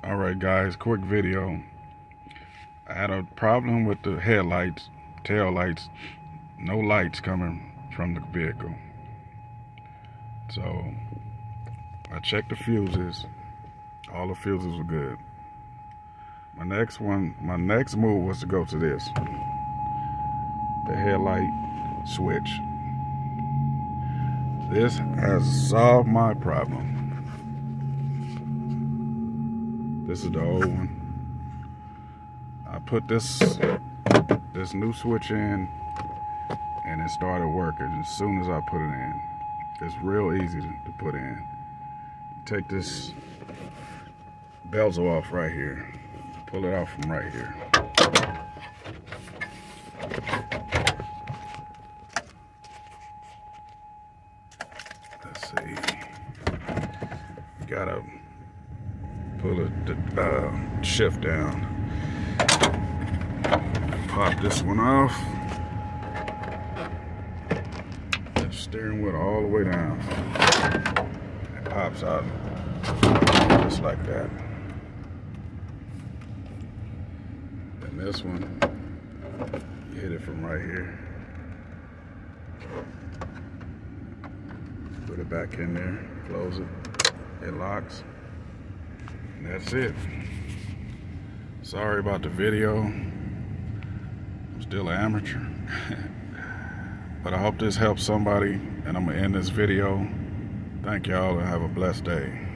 Alright guys, quick video. I had a problem with the headlights, tail lights, no lights coming from the vehicle. So I checked the fuses. All the fuses were good. My next move was to go to this, the headlight switch. This has solved my problem. This is the old one. I put this new switch in and it started working as soon as I put it in. It's real easy to put in. Take this bezel off right here. Pull it out from right here. Let's see. You gotta pull the shift down. Pop this one off. The steering wheel all the way down. It pops out just like that. And this one, you hit it from right here. Put it back in there, close it, it locks. And that's it. Sorry about the video. I'm still an amateur. But I hope this helps somebody, and I'm gonna end this video. Thank y'all and have a blessed day.